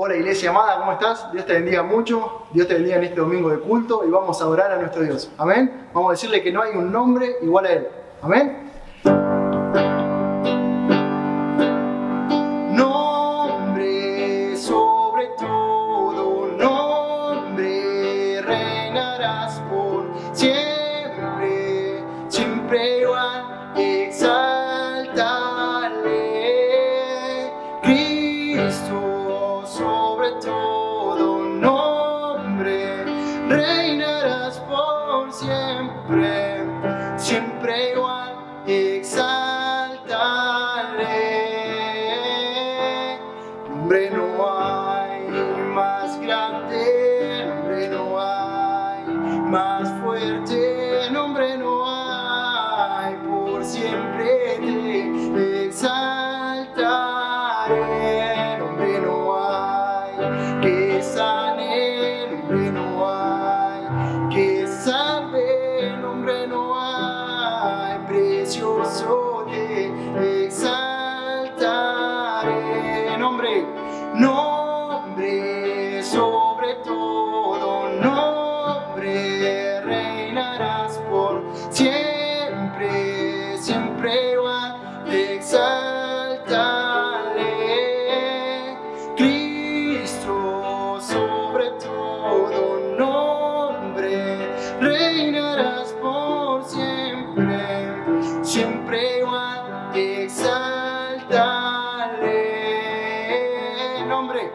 Hola iglesia amada, ¿cómo estás? Dios te bendiga mucho, Dios te bendiga en este domingo de culto y vamos a orar a nuestro Dios. Amén. Vamos a decirle que no hay un nombre igual a Él. Amén. Nombre sobre todo nombre, reinarás por siempre, siempre igual, exáltale, Cristo sobre todo nombre, reinarás por siempre, siempre igual, exáltale. Nombre no hay más grande, nombre no hay más fuerte, nombre no hay, por siempre te exaltaré. Nombre no hay que sane, nombre no hay que salve, nombre no hay, precioso te exaltaré. Nombre sobre todo nombre, reinarás por siempre, siempre igual, te exáltale, Cristo sobre todo nombre, reinarás por siempre, siempre igual, te exáltale. Nombre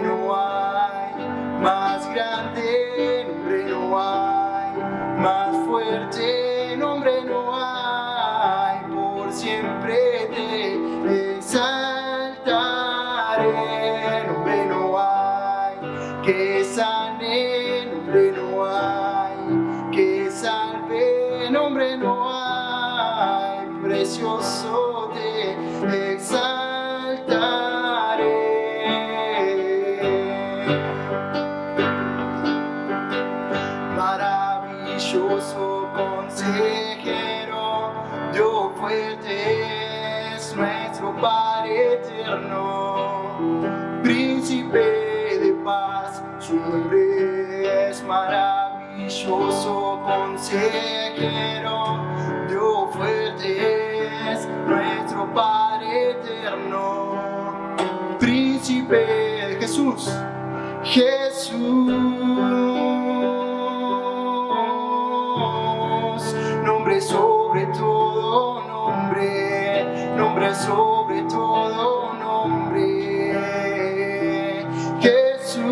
no hay más grande, nombre no hay más fuerte, nombre no hay, por siempre te exaltaré. Nombre no hay que sane, nombre no hay que salve, nombre no hay, precioso te exaltaré. Maravilloso consejero, Dios fuerte es nuestro Padre eterno, príncipe de paz, su nombre es maravilloso consejero, Dios fuerte es nuestro Padre eterno, príncipe de Jesús, nombre sobre todo nombre, nombre sobre todo nombre, Jesús,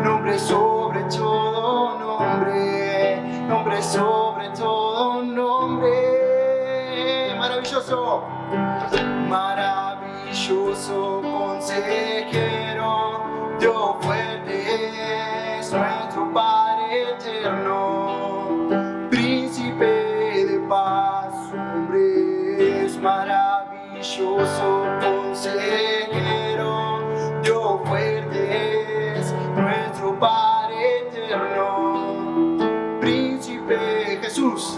nombre sobre todo nombre, nombre sobre todo nombre, maravilloso, maravilloso consejero, Dios fuerte es nuestro Padre eterno, príncipe de paz, su nombre es maravilloso consejero, Dios fuerte es nuestro Padre eterno, príncipe Jesús,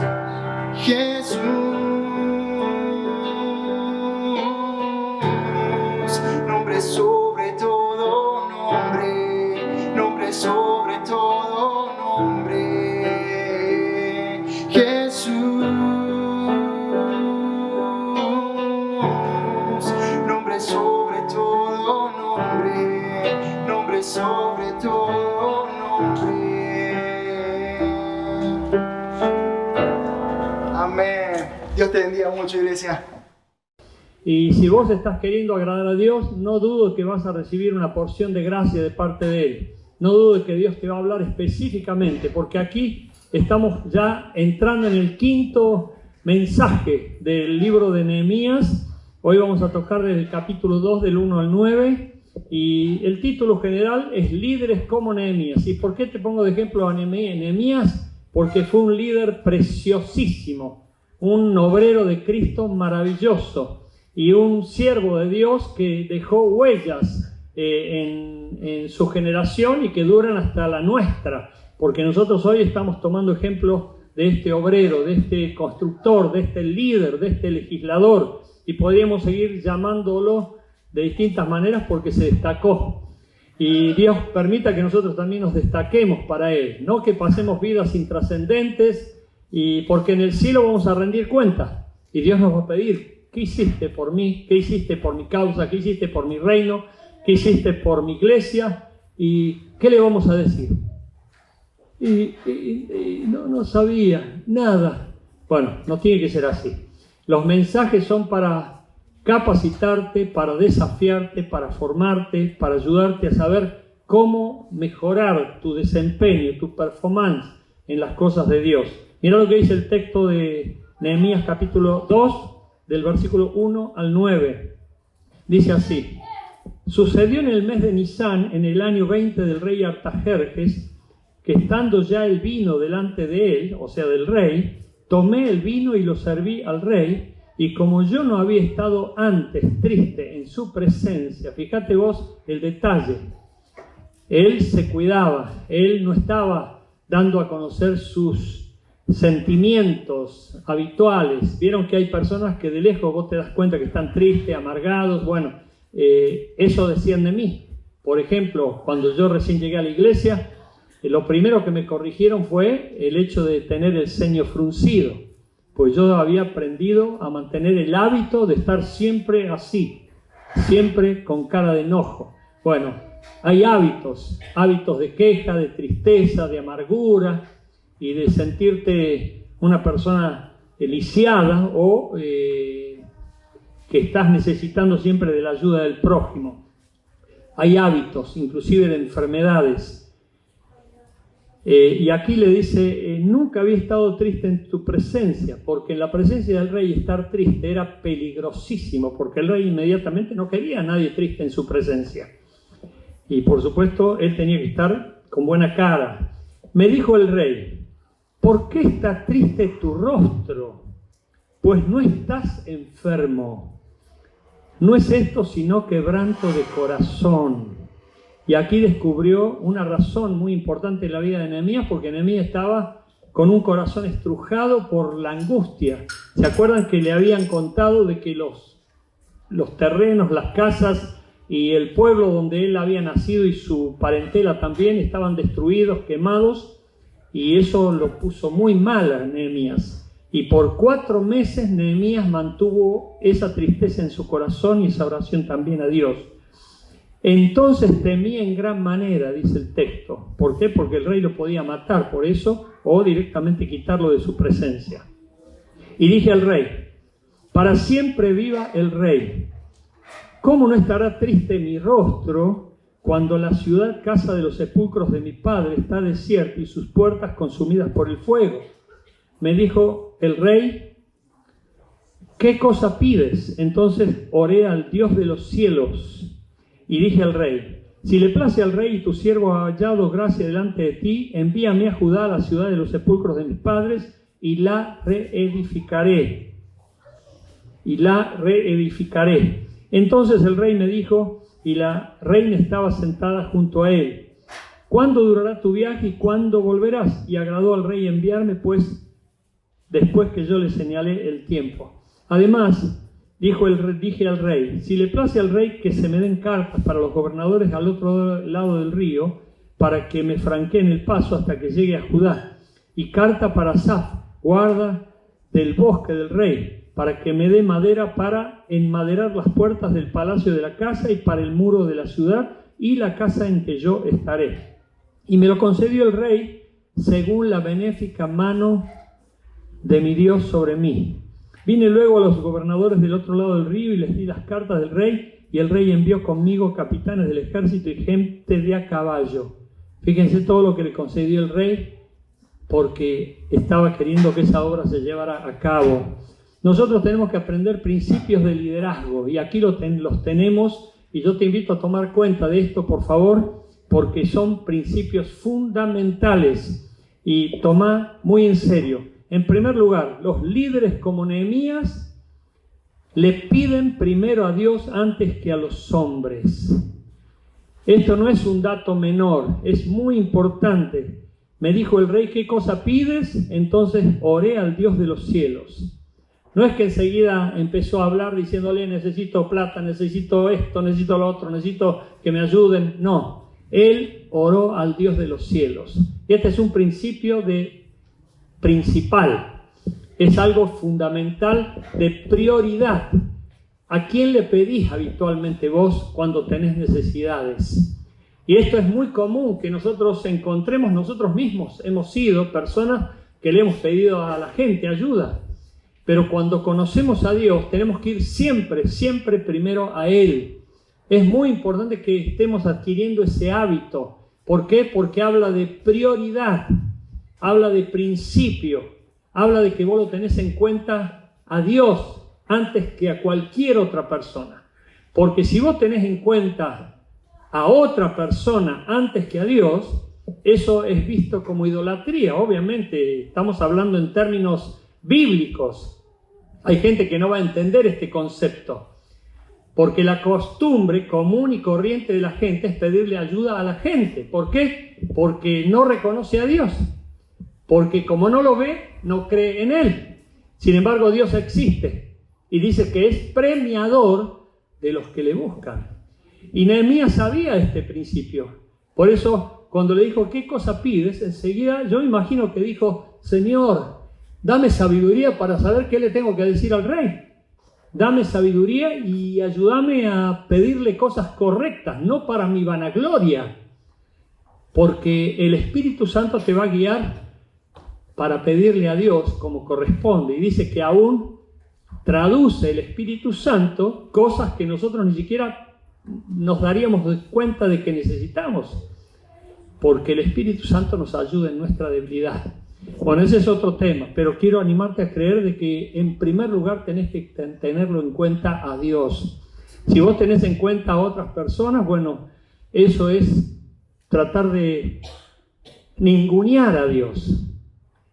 nombre sobre todo nombre, nombre sobre todo nombre, Jesús, nombre sobre todo nombre, nombre sobre todo nombre. Amén. Dios te bendiga mucho, iglesia. Y si vos estás queriendo agradar a Dios, no dudo que vas a recibir una porción de gracia de parte de Él. No dudo que Dios te va a hablar específicamente, porque aquí estamos ya entrando en el quinto mensaje del libro de Nehemías. Hoy vamos a tocar desde el capítulo 2, del 1 al 9, y el título general es Líderes como Nehemías. ¿Y por qué te pongo de ejemplo a Nehemías? Porque fue un líder preciosísimo, un obrero de Cristo maravilloso, y un siervo de Dios que dejó huellas en su generación y que duran hasta la nuestra, porque nosotros hoy estamos tomando ejemplo de este obrero, de este constructor, de este líder, de este legislador, y podríamos seguir llamándolo de distintas maneras porque se destacó. Y Dios permita que nosotros también nos destaquemos para Él, no que pasemos vidas intrascendentes, y porque en el cielo vamos a rendir cuentas y Dios nos va a pedir: ¿qué hiciste por mí? ¿Qué hiciste por mi causa? ¿Qué hiciste por mi reino? ¿Qué hiciste por mi iglesia? ¿Y qué le vamos a decir? Y no sabía nada. Bueno, no tiene que ser así. Los mensajes son para capacitarte, para desafiarte, para formarte, para ayudarte a saber cómo mejorar tu desempeño, tu performance en las cosas de Dios. Mira lo que dice el texto de Nehemías capítulo 2, del versículo 1 al 9. Dice así: sucedió en el mes de Nisán, en el año 20 del rey Artajerjes, que estando ya el vino delante de él, o sea del rey, tomé el vino y lo serví al rey, y como yo no había estado antes triste en su presencia, fíjate vos el detalle, él se cuidaba, él no estaba dando a conocer sus sentimientos habituales. Vieron que hay personas que de lejos vos te das cuenta que están tristes, amargados. Bueno, eso decían de mí. Por ejemplo, cuando yo recién llegué a la iglesia, lo primero que me corrigieron fue el hecho de tener el ceño fruncido, pues yo había aprendido a mantener el hábito de estar siempre así, siempre con cara de enojo. Bueno, hay hábitos de queja, de tristeza, de amargura y de sentirte una persona lisiada o que estás necesitando siempre de la ayuda del prójimo. Hay hábitos, inclusive de enfermedades. Y aquí le dice: nunca había estado triste en tu presencia, porque en la presencia del rey estar triste era peligrosísimo, porque el rey inmediatamente no quería a nadie triste en su presencia. Y por supuesto, él tenía que estar con buena cara. Me dijo el rey: ¿por qué está triste tu rostro? Pues no estás enfermo. No es esto sino quebranto de corazón. Y aquí descubrió una razón muy importante en la vida de Nehemías, porque Nehemías estaba con un corazón estrujado por la angustia. ¿Se acuerdan que le habían contado de que los terrenos, las casas y el pueblo donde él había nacido y su parentela también estaban destruidos, quemados? Y eso lo puso muy mal a Nehemías. Y por 4 meses Nehemías mantuvo esa tristeza en su corazón y esa oración también a Dios. Entonces temí en gran manera, dice el texto. ¿Por qué? Porque el rey lo podía matar por eso, o directamente quitarlo de su presencia. Y dije al rey: para siempre viva el rey. ¿Cómo no estará triste mi rostro cuando la ciudad, casa de los sepulcros de mi padre, está desierta y sus puertas consumidas por el fuego? Me dijo el rey: ¿qué cosa pides? Entonces oré al Dios de los cielos y dije al rey: si le place al rey y tu siervo ha hallado gracia delante de ti, envíame a Judá, a la ciudad de los sepulcros de mis padres, y la reedificaré. Entonces el rey me dijo, y la reina estaba sentada junto a él: ¿cuándo durará tu viaje y cuándo volverás? Y agradó al rey enviarme, pues, después que yo le señalé el tiempo. Además, dije al rey: si le place al rey que se me den cartas para los gobernadores al otro lado del río, para que me franqueen el paso hasta que llegue a Judá, y carta para Asaf, guarda del bosque del rey, para que me dé madera para enmaderar las puertas del palacio de la casa y para el muro de la ciudad y la casa en que yo estaré. Y me lo concedió el rey según la benéfica mano de mi Dios sobre mí. Vine luego a los gobernadores del otro lado del río y les di las cartas del rey, y el rey envió conmigo capitanes del ejército y gente de a caballo. Fíjense todo lo que le concedió el rey, porque estaba queriendo que esa obra se llevara a cabo. Nosotros tenemos que aprender principios de liderazgo, y aquí los tenemos, y yo te invito a tomar cuenta de esto, por favor, porque son principios fundamentales, y toma muy en serio. En primer lugar, los líderes como Nehemías le piden primero a Dios antes que a los hombres. Esto no es un dato menor, es muy importante. me dijo el rey, ¿qué cosa pides? Entonces oré al Dios de los cielos. No es que enseguida empezó a hablar diciéndole, necesito plata, necesito esto, necesito lo otro, necesito que me ayuden. No, él oró al Dios de los cielos. Y este es un principio principal. Es algo fundamental de prioridad. ¿A quién le pedís habitualmente vos cuando tenés necesidades? Y esto es muy común que nosotros encontremos nosotros mismos. Hemos sido personas que le hemos pedido a la gente ayuda. Pero cuando conocemos a Dios tenemos que ir siempre, siempre primero a Él. Es muy importante que estemos adquiriendo ese hábito. ¿Por qué? Porque habla de prioridad, habla de principio, habla de que vos lo tenés en cuenta a Dios antes que a cualquier otra persona. Porque si vos tenés en cuenta a otra persona antes que a Dios, eso es visto como idolatría. Obviamente estamos hablando en términos bíblicos. Hay gente que no va a entender este concepto, porque la costumbre común y corriente de la gente es pedirle ayuda a la gente. ¿Por qué? Porque no reconoce a Dios, porque como no lo ve, no cree en Él. Sin embargo, Dios existe y dice que es premiador de los que le buscan. Y Nehemías sabía este principio. Por eso, cuando le dijo, ¿qué cosa pides? Enseguida, yo imagino que dijo, Señor, dame sabiduría para saber qué le tengo que decir al rey. Dame sabiduría y ayúdame a pedirle cosas correctas, no para mi vanagloria. Porque el Espíritu Santo te va a guiar para pedirle a Dios como corresponde. Y dice que aún traduce el Espíritu Santo cosas que nosotros ni siquiera nos daríamos cuenta de que necesitamos. Porque el Espíritu Santo nos ayuda en nuestra debilidad. Bueno, ese es otro tema, pero quiero animarte a creer de que en primer lugar tenés que tenerlo en cuenta a Dios. Si vos tenés en cuenta a otras personas, bueno, eso es tratar de ningunear a Dios.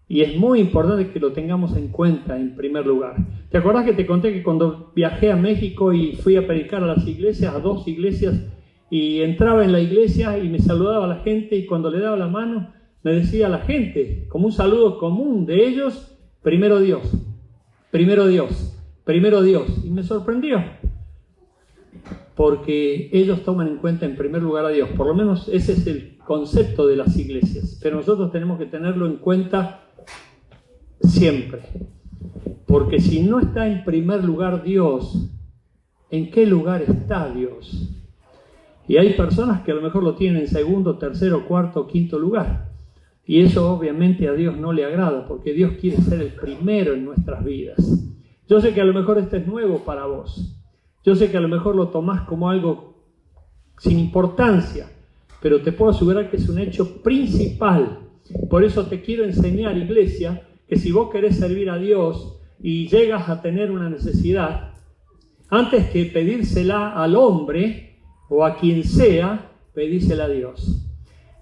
Y es muy importante que lo tengamos en cuenta en primer lugar. ¿Te acordás que te conté que cuando viajé a México y fui a predicar a las iglesias, a 2 iglesias, y entraba en la iglesia y me saludaba a la gente y cuando le daba la mano me decía a la gente, como un saludo común de ellos, primero Dios, primero Dios, primero Dios. Y me sorprendió, porque ellos toman en cuenta en primer lugar a Dios. Por lo menos ese es el concepto de las iglesias. Pero nosotros tenemos que tenerlo en cuenta siempre. Porque si no está en primer lugar Dios, ¿en qué lugar está Dios? Y hay personas que a lo mejor lo tienen en segundo, tercero, cuarto, quinto lugar. Y eso obviamente a Dios no le agrada, porque Dios quiere ser el primero en nuestras vidas. Yo sé que a lo mejor esto es nuevo para vos. Yo sé que a lo mejor lo tomás como algo sin importancia, pero te puedo asegurar que es un hecho principal. Por eso te quiero enseñar, iglesia, que si vos querés servir a Dios y llegas a tener una necesidad, antes que pedírsela al hombre o a quien sea, pedísela a Dios.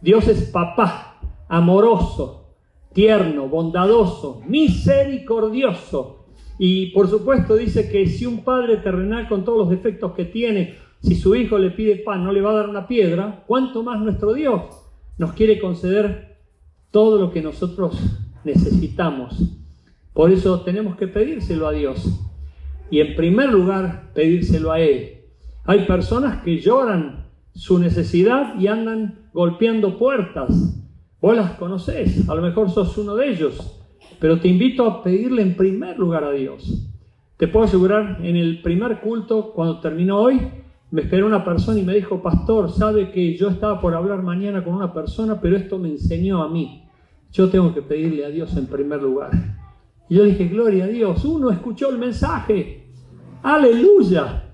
Dios es papá, amoroso, tierno, bondadoso, misericordioso. Y por supuesto dice que si un padre terrenal con todos los defectos que tiene, si su hijo le pide pan, no le va a dar una piedra, ¿cuánto más nuestro Dios nos quiere conceder todo lo que nosotros necesitamos? Por eso tenemos que pedírselo a Dios. Y en primer lugar, pedírselo a Él. Hay personas que lloran su necesidad y andan golpeando puertas. Vos las conocés, a lo mejor sos uno de ellos, pero te invito a pedirle en primer lugar a Dios. Te puedo asegurar, en el primer culto, cuando terminó hoy, me esperó una persona y me dijo, pastor, sabe que yo estaba por hablar mañana con una persona, pero esto me enseñó a mí. Yo tengo que pedirle a Dios en primer lugar. Y yo dije, gloria a Dios, uno escuchó el mensaje, aleluya.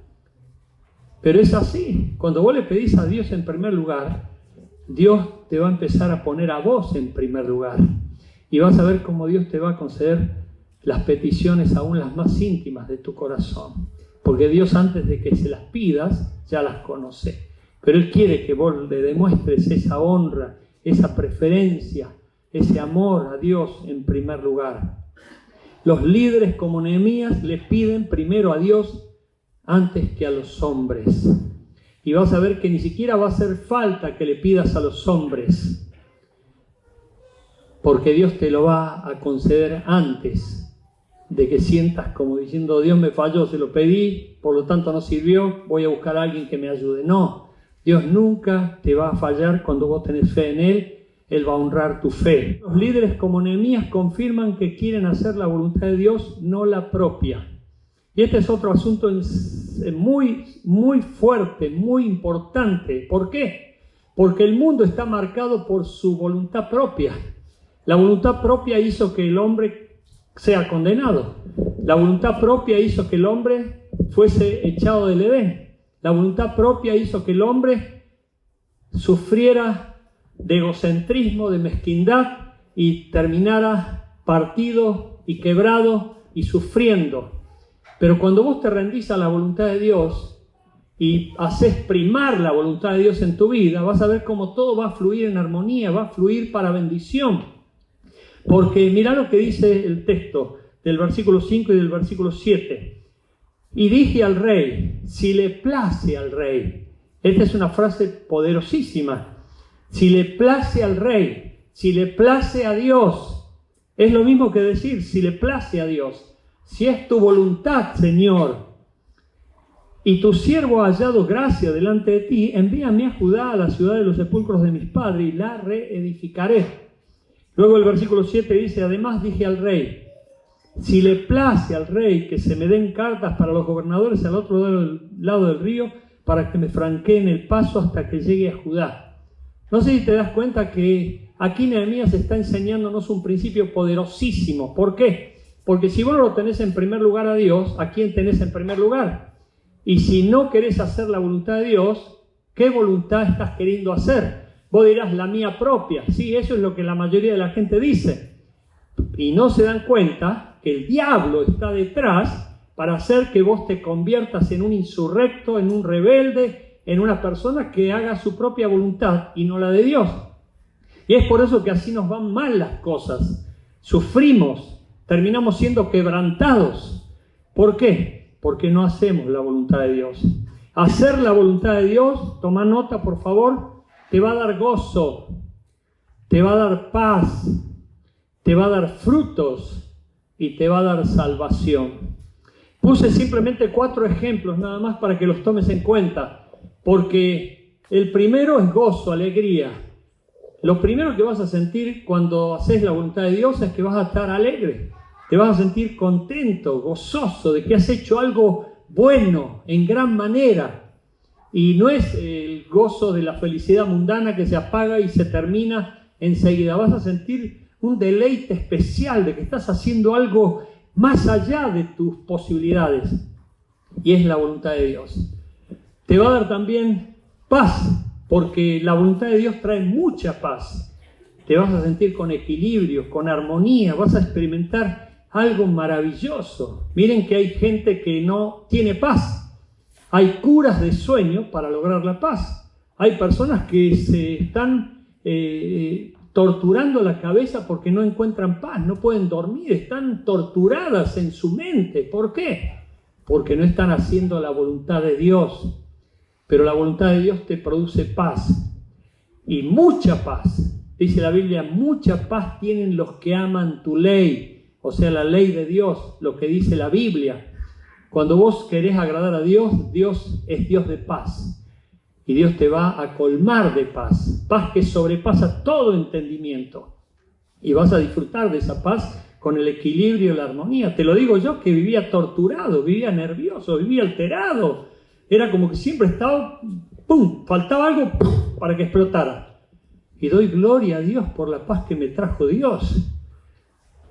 Pero es así, cuando vos le pedís a Dios en primer lugar, Dios te va a empezar a poner a vos en primer lugar. Y vas a ver cómo Dios te va a conceder las peticiones aún las más íntimas de tu corazón. Porque Dios, antes de que se las pidas, ya las conoce. Pero Él quiere que vos le demuestres esa honra, esa preferencia, ese amor a Dios en primer lugar. Los líderes como Nehemías le piden primero a Dios antes que a los hombres. Y vas a ver que ni siquiera va a hacer falta que le pidas a los hombres. porque Dios te lo va a conceder antes de que sientas como diciendo, Dios me falló, se lo pedí, por lo tanto no sirvió, voy a buscar a alguien que me ayude. No, Dios nunca te va a fallar cuando vos tenés fe en Él. Él va a honrar tu fe. Los líderes como Nehemías confirman que quieren hacer la voluntad de Dios, no la propia. Y este es otro asunto muy fuerte, muy importante. ¿Por qué? Porque el mundo está marcado por su voluntad propia. La voluntad propia hizo que el hombre sea condenado. La voluntad propia hizo que el hombre fuese echado del Edén. La voluntad propia hizo que el hombre sufriera de egocentrismo, de mezquindad y terminara partido y quebrado y sufriendo. Pero cuando vos te rendís a la voluntad de Dios y haces primar la voluntad de Dios en tu vida, vas a ver cómo todo va a fluir en armonía, va a fluir para bendición. Porque mirá lo que dice el texto del versículo 5 y del versículo 7. Y dije al rey, si le place al rey. Esta es una frase poderosísima. Si le place al rey, si le place a Dios, es lo mismo que decir, si le place a Dios, si es tu voluntad, Señor, y tu siervo ha hallado gracia delante de ti, envíame a Judá, a la ciudad de los sepulcros de mis padres, y la reedificaré. Luego el versículo 7 dice, además dije al rey, si le place al rey que se me den cartas para los gobernadores al otro lado del río, para que me franqueen el paso hasta que llegue a Judá. No sé si te das cuenta que aquí Nehemías está enseñándonos un principio poderosísimo. ¿Por qué? Porque si vos no lo tenés en primer lugar a Dios, ¿a quién tenés en primer lugar? Y si no querés hacer la voluntad de Dios, ¿qué voluntad estás queriendo hacer? Vos dirás, la mía propia. Sí, eso es lo que la mayoría de la gente dice. Y no se dan cuenta que el diablo está detrás para hacer que vos te conviertas en un insurrecto, en un rebelde, en una persona que haga su propia voluntad y no la de Dios. Y es por eso que así nos van mal las cosas. Sufrimos, terminamos siendo quebrantados. ¿Por qué? Porque no hacemos la voluntad de Dios. Hacer la voluntad de Dios, toma nota por favor, te va a dar gozo, te va a dar paz, te va a dar frutos y te va a dar salvación. Puse simplemente 4 ejemplos nada más para que los tomes en cuenta. Porque el primero es gozo, alegría. Lo primero que vas a sentir cuando haces la voluntad de Dios es que vas a estar alegre. Te vas a sentir contento, gozoso de que has hecho algo bueno, en gran manera. Y no es el gozo de la felicidad mundana que se apaga y se termina enseguida. Vas a sentir un deleite especial de que estás haciendo algo más allá de tus posibilidades. Y es la voluntad de Dios. Te va a dar también paz, porque la voluntad de Dios trae mucha paz. Te vas a sentir con equilibrio, con armonía, vas a experimentar algo maravilloso. Miren que hay gente que no tiene paz. Hay curas de sueño para lograr la paz. Hay personas que se están torturando la cabeza porque no encuentran paz, no pueden dormir, están torturadas en su mente. ¿Por qué? Porque no están haciendo la voluntad de Dios. Pero la voluntad de Dios te produce paz y mucha paz. Dice la Biblia, mucha paz tienen los que aman tu ley, o sea, la ley de Dios, lo que dice la Biblia. Cuando vos querés agradar a Dios, Dios es Dios de paz y Dios te va a colmar de paz, paz que sobrepasa todo entendimiento y vas a disfrutar de esa paz con el equilibrio y la armonía. Te lo digo yo que vivía torturado, vivía nervioso, vivía alterado. Era como que siempre estaba, ¡pum!, faltaba algo ¡pum!, para que explotara. Y doy gloria a Dios por la paz que me trajo Dios.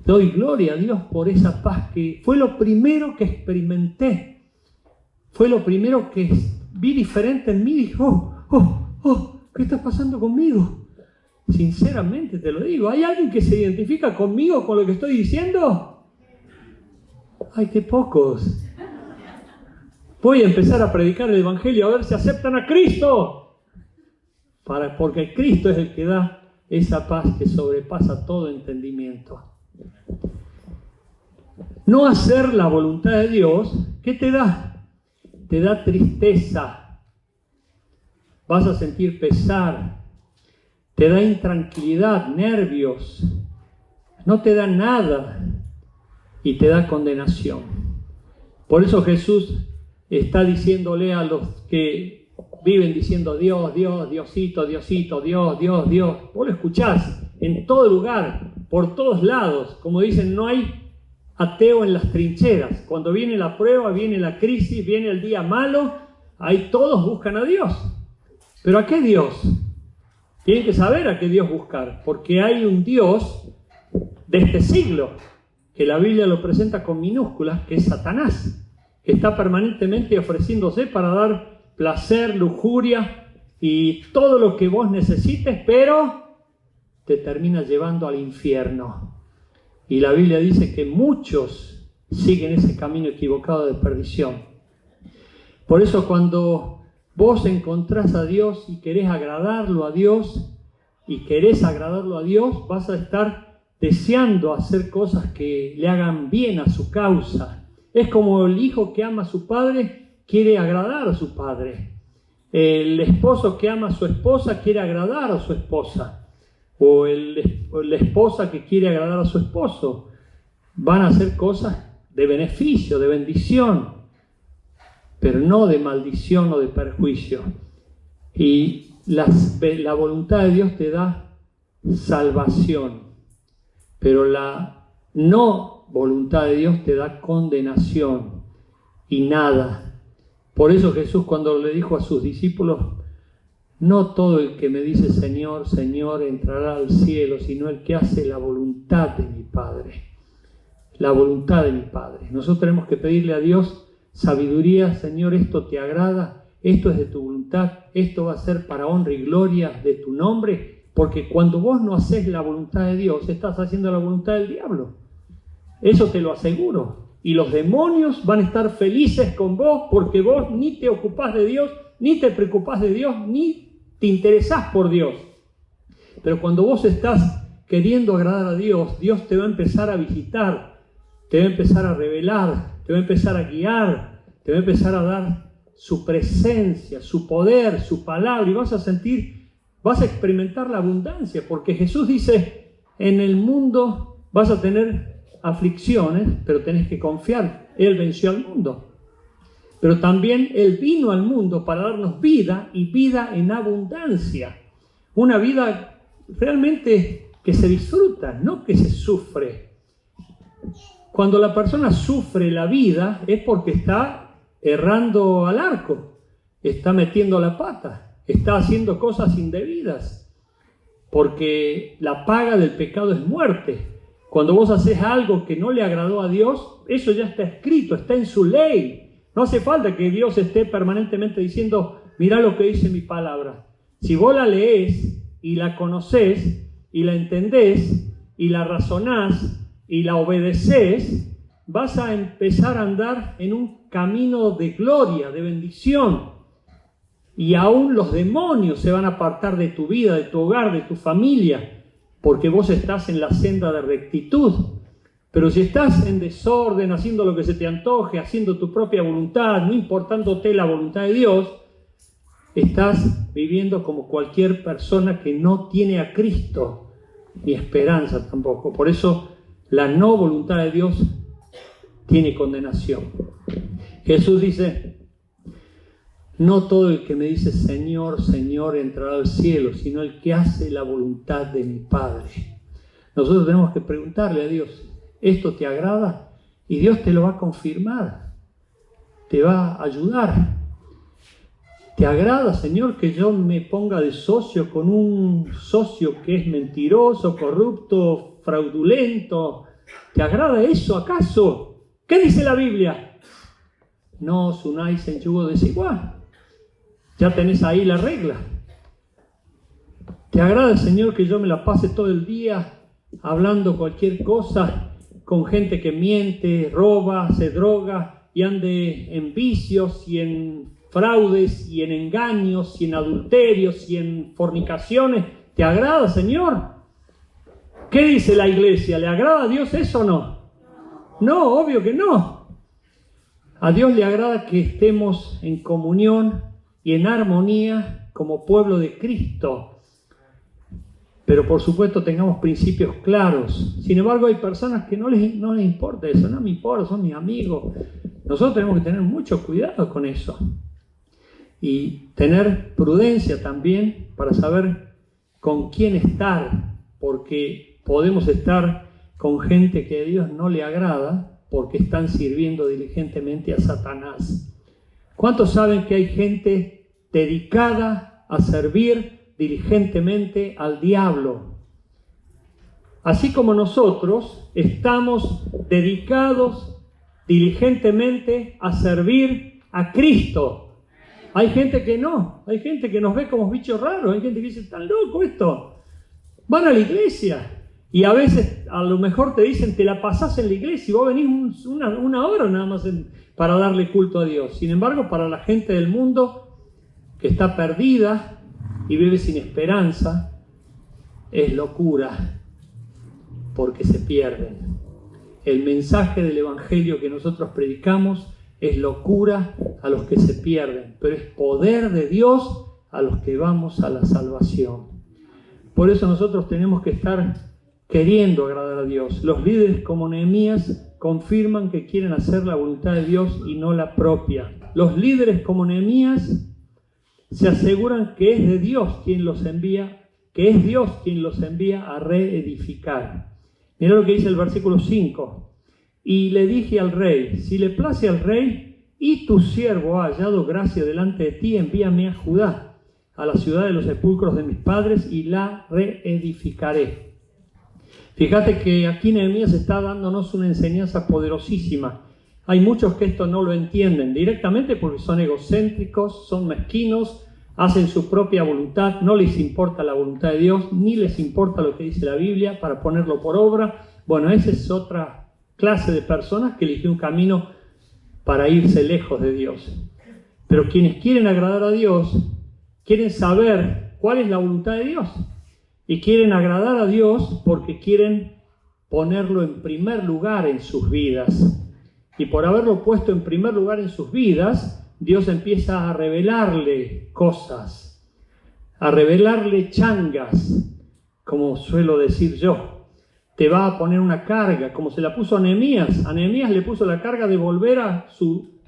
Doy gloria a Dios por esa paz que fue lo primero que experimenté. Fue lo primero que vi diferente en mí. Dije, ¿qué está pasando conmigo? Sinceramente te lo digo. ¿Hay alguien que se identifica conmigo, con lo que estoy diciendo? ¡Ay, qué pocos! Voy a empezar a predicar el Evangelio a ver si aceptan a Cristo. Porque Cristo es el que da esa paz que sobrepasa todo entendimiento. No hacer la voluntad de Dios, ¿qué te da? Te da tristeza. Vas a sentir pesar. Te da intranquilidad, nervios. no te da nada y te da condenación. Por eso Jesús está diciéndole a los que viven diciendo Dios, Dios, Diosito, Diosito, Dios, Dios, Dios. Vos lo escuchás en todo lugar, por todos lados. Como dicen, no hay ateo en las trincheras. Cuando viene la prueba, viene la crisis, viene el día malo, ahí todos buscan a Dios. ¿Pero a qué Dios? Tienen que saber a qué Dios buscar, porque hay un Dios de este siglo, que la Biblia lo presenta con minúsculas, que es Satanás, que está permanentemente ofreciéndose para dar placer, lujuria y todo lo que vos necesites, pero te termina llevando al infierno. Y la Biblia dice que muchos siguen ese camino equivocado de perdición. Por eso cuando vos encontrás a Dios y querés agradarlo a Dios, vas a estar deseando hacer cosas que le hagan bien a su causa. Es como el hijo que ama a su padre quiere agradar a su padre. El esposo que ama a su esposa quiere agradar a su esposa. O la esposa que quiere agradar a su esposo. Van a hacer cosas de beneficio, de bendición, pero no de maldición o de perjuicio. Y la voluntad de Dios te da salvación, pero la no voluntad de Dios te da condenación y nada. Por eso Jesús, cuando le dijo a sus discípulos, no todo el que me dice Señor, Señor entrará al cielo, sino el que hace la voluntad de mi Padre. La voluntad de mi Padre. Nosotros tenemos que pedirle a Dios sabiduría. Señor, esto te agrada, esto es de tu voluntad, esto va a ser para honra y gloria de tu nombre, porque cuando vos no haces la voluntad de Dios, estás haciendo la voluntad del diablo. Eso te lo aseguro. Y los demonios van a estar felices con vos, porque vos ni te ocupás de Dios, ni te preocupás de Dios, ni te interesás por Dios. Pero cuando vos estás queriendo agradar a Dios, Dios te va a empezar a visitar, te va a empezar a revelar, te va a empezar a guiar, te va a empezar a dar su presencia, su poder, su palabra, y vas a experimentar la abundancia, porque Jesús dice, en el mundo vas a tener aflicciones, pero tenés que confiar, Él venció al mundo. Pero también Él vino al mundo para darnos vida y vida en abundancia. Una vida realmente que se disfruta, no que se sufre. Cuando la persona sufre la vida es porque está errando al arco, está metiendo la pata, está haciendo cosas indebidas, porque la paga del pecado es muerte. Cuando vos haces algo que no le agradó a Dios, eso ya está escrito, está en su ley. No hace falta que Dios esté permanentemente diciendo, mirá lo que dice mi palabra. Si vos la leés y la conocés y la entendés y la razonás y la obedecés, vas a empezar a andar en un camino de gloria, de bendición. Y aún los demonios se van a apartar de tu vida, de tu hogar, de tu familia, porque vos estás en la senda de rectitud. Pero si estás en desorden, haciendo lo que se te antoje, haciendo tu propia voluntad, no importándote la voluntad de Dios, estás viviendo como cualquier persona que no tiene a Cristo, ni esperanza tampoco. Por eso la no voluntad de Dios tiene condenación. Jesús dice, no todo el que me dice Señor, Señor entrará al cielo, sino el que hace la voluntad de mi Padre. Nosotros tenemos que preguntarle a Dios, ¿esto te agrada? Y Dios te lo va a confirmar, te va a ayudar. ¿Te agrada, Señor, que yo me ponga de socio con un socio que es mentiroso, corrupto, fraudulento? ¿Te agrada eso acaso? ¿Qué dice la Biblia? No os unáis en yugo desigual. Ya tenés ahí la regla. ¿Te agrada, Señor, que yo me la pase todo el día hablando cualquier cosa con gente que miente, roba, se droga y ande en vicios y en fraudes y en engaños y en adulterios y en fornicaciones? ¿Te agrada, Señor? ¿Qué dice la iglesia? ¿Le agrada a Dios eso o no? No, obvio que no. A Dios le agrada que estemos en comunión y en armonía como pueblo de Cristo. pero por supuesto tengamos principios claros. Sin embargo, hay personas que no les importa eso, no me importa, son mis amigos. Nosotros tenemos que tener mucho cuidado con eso y tener prudencia también para saber con quién estar, porque podemos estar con gente que a Dios no le agrada porque están sirviendo diligentemente a Satanás. ¿Cuántos saben que hay gente dedicada a servir diligentemente al diablo? Así como nosotros estamos dedicados diligentemente a servir a Cristo. Hay gente que no, hay gente que nos ve como bichos raros, hay gente que dice, ¿tan loco esto? Van a la iglesia y a veces a lo mejor te dicen, te la pasás en la iglesia y vos venís una hora nada más para darle culto a Dios. Sin embargo, para la gente del mundo que está perdida y vive sin esperanza, es locura, porque se pierden. El mensaje del Evangelio que nosotros predicamos es locura a los que se pierden, pero es poder de Dios a los que vamos a la salvación. Por eso nosotros tenemos que estar queriendo agradar a Dios. Los líderes como Nehemías confirman que quieren hacer la voluntad de Dios y no la propia. Los líderes como Nehemías se aseguran que es de Dios quien los envía, que es Dios quien los envía a reedificar. Mirá lo que dice el versículo 5. Y le dije al rey, si le place al rey y tu siervo ha hallado gracia delante de ti, envíame a Judá, a la ciudad de los sepulcros de mis padres, y la reedificaré. Fíjate que aquí Nehemías está dándonos una enseñanza poderosísima. Hay muchos que esto no lo entienden directamente porque son egocéntricos, son mezquinos, hacen su propia voluntad, no les importa la voluntad de Dios, ni les importa lo que dice la Biblia para ponerlo por obra. Bueno, esa es otra clase de personas que eligió un camino para irse lejos de Dios. Pero quienes quieren agradar a Dios, quieren saber cuál es la voluntad de Dios. Y quieren agradar a Dios porque quieren ponerlo en primer lugar en sus vidas. Y por haberlo puesto en primer lugar en sus vidas, Dios empieza a revelarle cosas, a revelarle changas, como suelo decir yo. Te va a poner una carga, como se la puso a Nehemías. A Nehemías le puso la carga de volver a su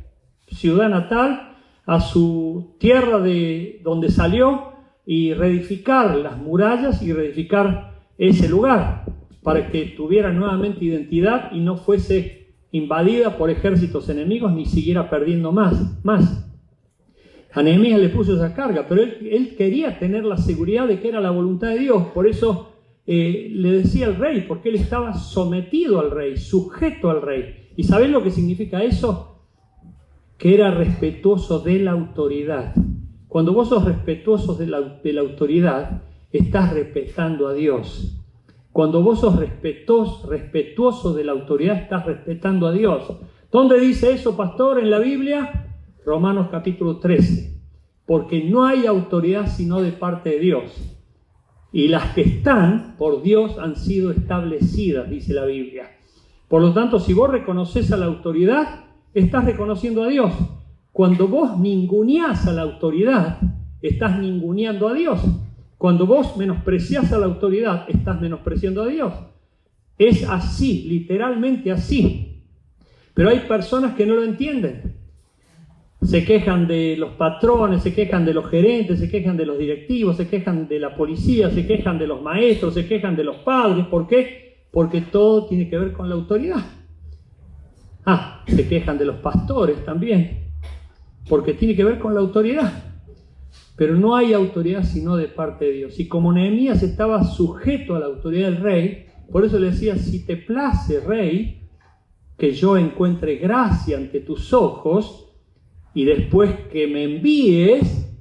ciudad natal, a su tierra de donde salió, y reedificar las murallas y reedificar ese lugar para que tuviera nuevamente identidad y no fuese invadida por ejércitos enemigos ni siguiera perdiendo más. A Nehemías le puso esa carga, pero él quería tener la seguridad de que era la voluntad de Dios. Por eso le decía al rey, porque él estaba sometido al rey, sujeto al rey. ¿Y sabés lo que significa eso? Que era respetuoso de la autoridad. Cuando vos sos respetuoso de la autoridad, estás respetando a Dios. Cuando vos sos respetuoso de la autoridad, estás respetando a Dios. ¿Dónde dice eso, pastor, en la Biblia? Romanos capítulo 13. Porque no hay autoridad sino de parte de Dios. Y las que están por Dios han sido establecidas, dice la Biblia. Por lo tanto, si vos reconoces a la autoridad, estás reconociendo a Dios. Cuando vos ninguneás a la autoridad, estás ninguneando a Dios. Cuando vos menospreciás a la autoridad, estás menospreciando a Dios. Es así, literalmente así. Pero hay personas que no lo entienden. Se quejan de los patrones, se quejan de los gerentes, se quejan de los directivos, se quejan de la policía, se quejan de los maestros, se quejan de los padres. ¿Por qué? Porque todo tiene que ver con la autoridad. Se quejan de los pastores también, porque tiene que ver con la autoridad. Pero no hay autoridad sino de parte de Dios. Y como Nehemías estaba sujeto a la autoridad del rey, por eso le decía, si te place, rey, que yo encuentre gracia ante tus ojos, y después que me envíes,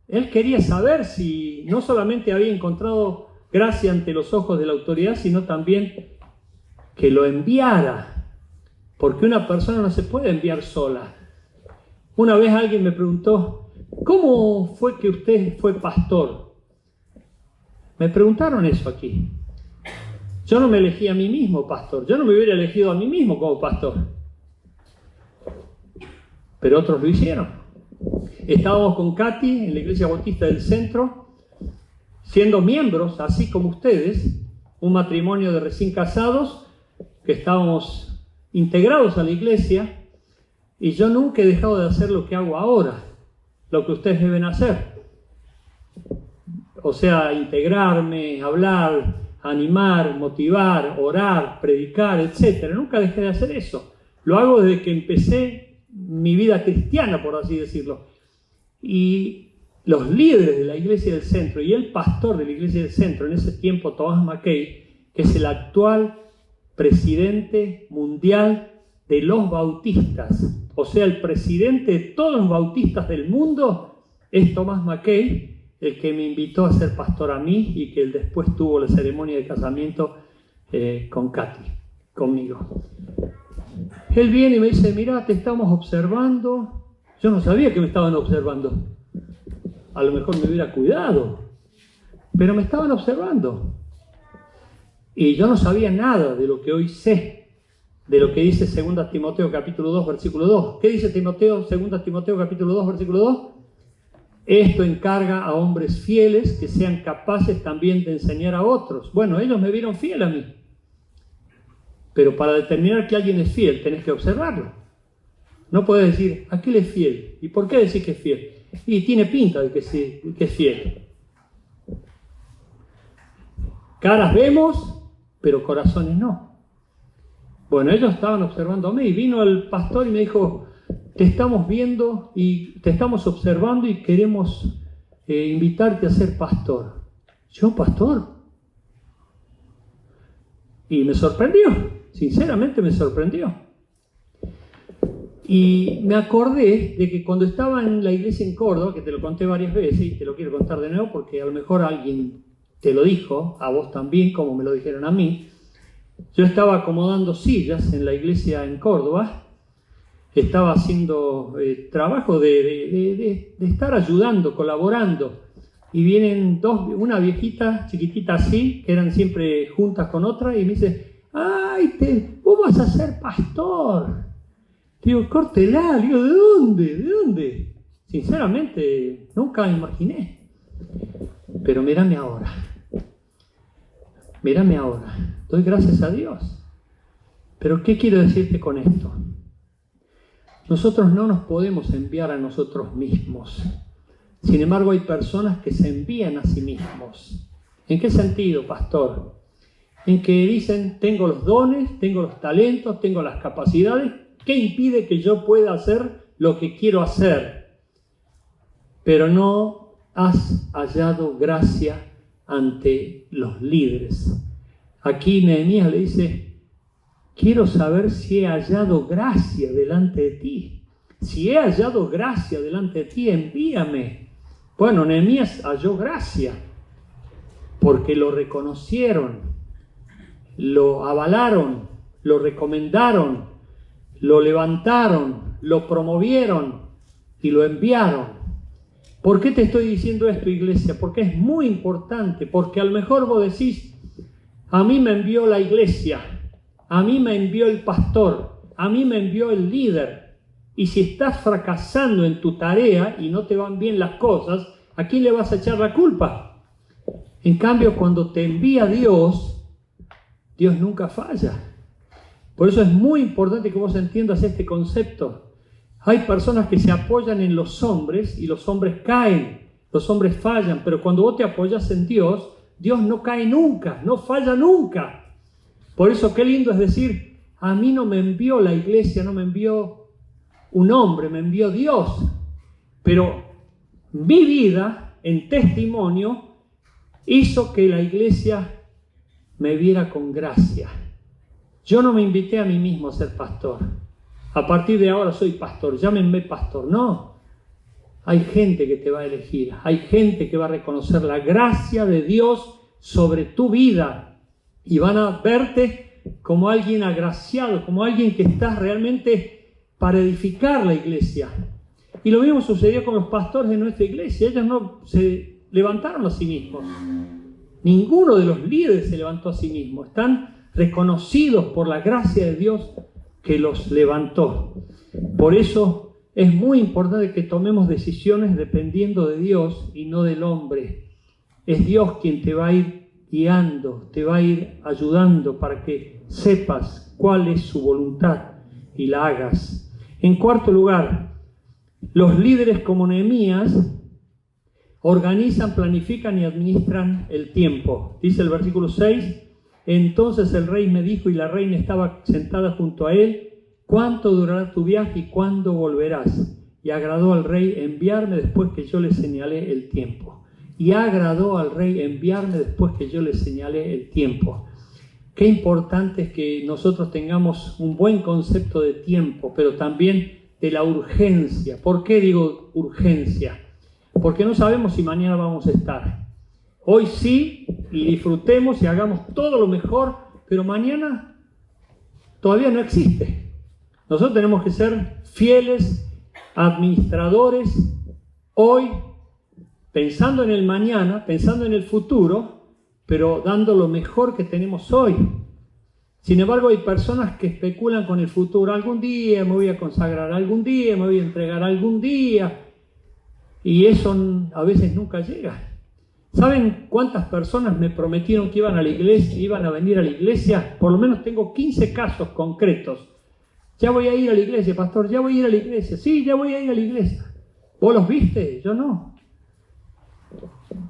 él quería saber si no solamente había encontrado gracia ante los ojos de la autoridad, sino también que lo enviara. Porque una persona no se puede enviar sola. Una vez alguien me preguntó, ¿cómo fue que usted fue pastor? Me preguntaron eso aquí. Yo no me elegí a mí mismo pastor. Yo no me hubiera elegido a mí mismo como pastor. Pero otros lo hicieron. Estábamos con Katy en la iglesia bautista del centro. siendo miembros, así como ustedes, un matrimonio de recién casados, que estábamos integrados a la iglesia, y yo nunca he dejado de hacer lo que hago ahora, lo que ustedes deben hacer. O sea, integrarme, hablar, animar, motivar, orar, predicar, etc. Nunca dejé de hacer eso. Lo hago desde que empecé mi vida cristiana, por así decirlo. Y los líderes de la Iglesia del Centro y el pastor de la Iglesia del Centro en ese tiempo, Thomas Mackay, que es el actual presidente mundial de los bautistas, o sea, el presidente de todos los bautistas del mundo, es Thomas Mackay, el que me invitó a ser pastor a mí y que él después tuvo la ceremonia de casamiento con Katy, conmigo. Él viene y me dice, mira, te estamos observando. Yo no sabía que me estaban observando. A lo mejor me hubiera cuidado, pero me estaban observando. Y yo no sabía nada de lo que hoy sé, de lo que dice 2 Timoteo capítulo 2, versículo 2. ¿Qué dice Timoteo, 2 Timoteo capítulo 2, versículo 2? Esto encarga a hombres fieles que sean capaces también de enseñar a otros. Bueno, ellos me vieron fiel a mí. Pero para determinar que alguien es fiel, tenés que observarlo. No puedes decir, ¿a qué le es fiel? ¿Y por qué decís que es fiel? Y tiene pinta de que es fiel. Caras vemos, pero corazones no. Bueno, ellos estaban observándome y vino el pastor y me dijo, te estamos viendo y te estamos observando y queremos invitarte a ser pastor. ¿Yo, pastor? Y me sorprendió, sinceramente me sorprendió. Y me acordé de que cuando estaba en la iglesia en Córdoba, que te lo conté varias veces y te lo quiero contar de nuevo porque a lo mejor alguien te lo dijo, a vos también, como me lo dijeron a mí. Yo estaba acomodando sillas en la iglesia en Córdoba. Estaba haciendo trabajo de estar ayudando, colaborando. Y vienen una viejita chiquitita así, que eran siempre juntas con otra, y me dice, ¡ay, vos vas a ser pastor! Digo, córtela. Digo, ¿de dónde? ¿De dónde? Sinceramente, nunca imaginé. Pero mírame ahora. Mírame ahora. Doy gracias a Dios. Pero ¿qué quiero decirte con esto? Nosotros no nos podemos enviar a nosotros mismos. Sin embargo, hay personas que se envían a sí mismos. ¿En qué sentido, pastor? En que dicen, tengo los dones, tengo los talentos, tengo las capacidades. ¿Qué impide que yo pueda hacer lo que quiero hacer? Pero no has hallado gracia ante los líderes. Aquí Nehemías le dice, quiero saber si he hallado gracia delante de ti. Si he hallado gracia delante de ti, envíame. Bueno, Nehemías halló gracia porque lo reconocieron, lo avalaron, lo recomendaron, lo levantaron, lo promovieron y lo enviaron. ¿Por qué te estoy diciendo esto, iglesia? Porque es muy importante, porque a lo mejor vos decís, a mí me envió la iglesia, a mí me envió el pastor, a mí me envió el líder. Y si estás fracasando en tu tarea y no te van bien las cosas, ¿a quién le vas a echar la culpa? En cambio, cuando te envía Dios, Dios nunca falla. Por eso es muy importante que vos entiendas este concepto. Hay personas que se apoyan en los hombres y los hombres caen, los hombres fallan, pero cuando vos te apoyas en Dios, Dios no cae nunca, no falla nunca. Por eso qué lindo es decir, a mí no me envió la iglesia, no me envió un hombre, me envió Dios. Pero mi vida en testimonio hizo que la iglesia me viera con gracia. Yo no me invité a mí mismo a ser pastor. A partir de ahora soy pastor, llámenme pastor. No, hay gente que te va a elegir, hay gente que va a reconocer la gracia de Dios sobre tu vida y van a verte como alguien agraciado, como alguien que estás realmente para edificar la iglesia. Y lo mismo sucedió con los pastores de nuestra iglesia. Ellos no se levantaron a sí mismos. Ninguno de los líderes se levantó a sí mismo. Están reconocidos por la gracia de Dios que los levantó. Por eso es muy importante que tomemos decisiones dependiendo de Dios y no del hombre. es Dios quien te va a ir guiando, te va a ir ayudando para que sepas cuál es su voluntad y la hagas. En cuarto lugar, los líderes como Nehemías organizan, planifican y administran el tiempo. Dice el versículo 6, entonces el rey me dijo, y la reina estaba sentada junto a él, ¿cuánto durará tu viaje y cuándo volverás? Y agradó al rey enviarme después que yo le señalé el tiempo. Y agradó al rey enviarme después que yo le señalé el tiempo. Qué importante es que nosotros tengamos un buen concepto de tiempo, pero también de la urgencia. ¿Por qué digo urgencia? Porque no sabemos si mañana vamos a estar. Hoy sí, y disfrutemos y hagamos todo lo mejor, pero mañana todavía no existe. Nosotros tenemos que ser fieles administradores hoy, pensando en el mañana, pensando en el futuro, pero dando lo mejor que tenemos hoy. Sin embargo, hay personas que especulan con el futuro. Algún día me voy a consagrar, algún día me voy a entregar, algún día. Y eso a veces nunca llega. ¿Saben cuántas personas me prometieron que iban a la iglesia, iban a venir a la iglesia? Por lo menos tengo 15 casos concretos. Ya voy a ir a la iglesia, pastor, ya voy a ir a la iglesia. Sí, ya voy a ir a la iglesia. ¿Vos los viste? Yo no.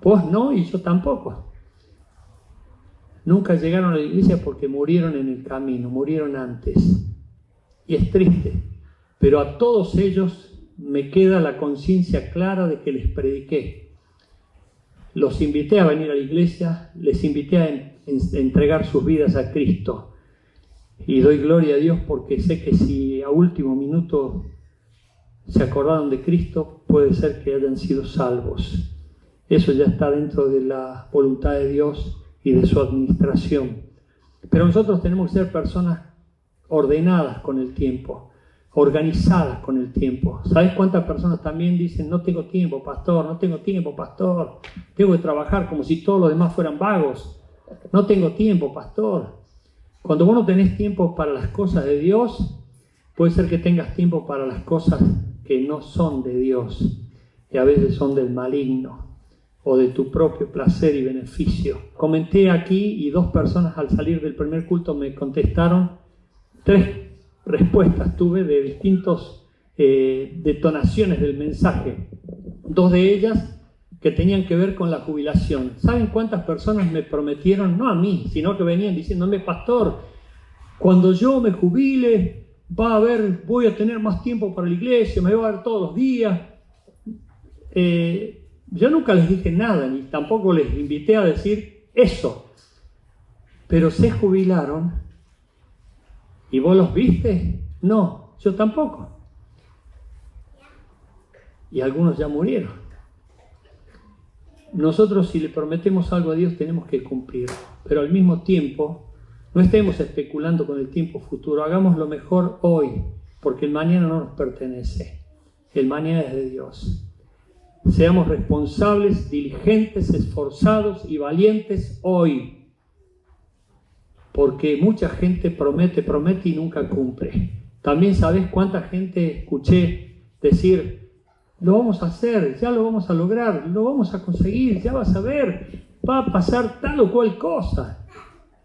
Vos no y yo tampoco. Nunca llegaron a la iglesia porque murieron en el camino, murieron antes. Y es triste, pero a todos ellos me queda la conciencia clara de que les prediqué. Los invité a venir a la iglesia, les invité a entregar sus vidas a Cristo. Y doy gloria a Dios porque sé que si a último minuto se acordaron de Cristo, puede ser que hayan sido salvos. Eso ya está dentro de la voluntad de Dios y de su administración. Pero nosotros tenemos que ser personas ordenadas con el tiempo, organizadas con el tiempo. ¿Sabes cuántas personas también dicen, no tengo tiempo, pastor, no tengo tiempo, pastor, tengo que trabajar como si todos los demás fueran vagos, no tengo tiempo, pastor? Cuando vos no tenés tiempo para las cosas de Dios, puede ser que tengas tiempo para las cosas que no son de Dios, y a veces son del maligno o de tu propio placer y beneficio. Comenté aquí y 2 personas al salir del primer culto me contestaron. 3 respuestas tuve de distintas detonaciones del mensaje. 2 de ellas que tenían que ver con la jubilación. ¿Saben cuántas personas me prometieron? No a mí, sino que venían diciéndome, pastor, cuando yo me jubile, voy a tener más tiempo para la iglesia, me voy a ver todos los días. Yo nunca les dije nada, ni tampoco les invité a decir eso. Pero se jubilaron. ¿Y vos los viste? No, yo tampoco. Y algunos ya murieron. Nosotros, si le prometemos algo a Dios, tenemos que cumplir. Pero al mismo tiempo, no estemos especulando con el tiempo futuro. Hagamos lo mejor hoy, porque el mañana no nos pertenece. El mañana es de Dios. Seamos responsables, diligentes, esforzados y valientes hoy. Porque mucha gente promete y nunca cumple. También sabes cuánta gente escuché decir, lo vamos a hacer, ya lo vamos a lograr, lo vamos a conseguir, ya vas a ver, va a pasar tal o cual cosa.